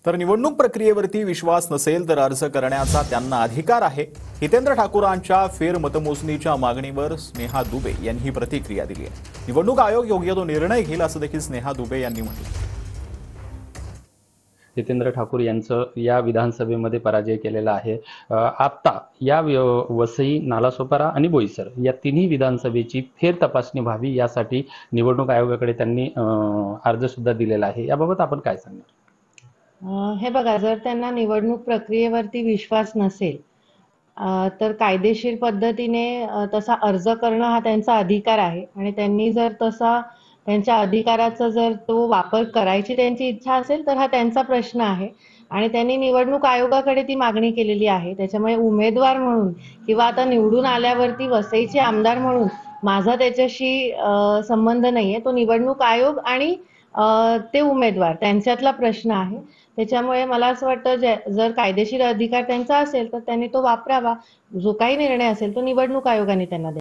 तर निवडणूक प्रक्रियेवरती विश्वास नसेल तर अर्ज करण्याचा त्यांना अधिकार आहे. हितेंद्र ठाकूरांच्या फेरमतमोजणीच्या मागणीवर स्नेहा दुबे यांनी ही प्रतिक्रिया दिली आहे. निवडणूक आयोग योग्य तो निर्णय घेईल असं देखील स्नेहा दुबे यांनी म्हटलं. हितेंद्र ठाकूर यांचं या विधानसभेमध्ये पराजय केलेला आहे. आता या वसई, नालासोपारा आणि बोईसर या तिन्ही विधानसभेची फेर तपासणी व्हावी यासाठी निवडणूक आयोगाकडे त्यांनी अर्ज सुद्धा दिलेला आहे. याबाबत आपण काय सांगणार? हे बघा, जर त्यांना निवडणूक प्रक्रियेवरती विश्वास नसेल तर कायदेशीर पद्धतीने तसा अर्ज करणं हा त्यांचा अधिकार आहे आणि त्यांनी जर तसा त्यांच्या अधिकाराचा जर तो वापर करायची त्यांची इच्छा असेल तर हा त्यांचा प्रश्न आहे आणि त्यांनी निवडणूक आयोगाकडे ती मागणी केलेली आहे. त्याच्यामुळे उमेदवार म्हणून किंवा आता निवडून आल्यावरती वसईचे आमदार म्हणून माझा त्याच्याशी संबंध नाहीये. तो निवडणूक आयोग आणि ते उमेदवार त्यांच्यातला प्रश्न आहे. त्याच्यामुळे मला असं वाटतं जर कायदेशीर अधिकार त्यांचा असेल तर त्यांनी तो वापरावा. जो काही निर्णय असेल तो निवडणूक आयोगाने त्यांना द्यावा.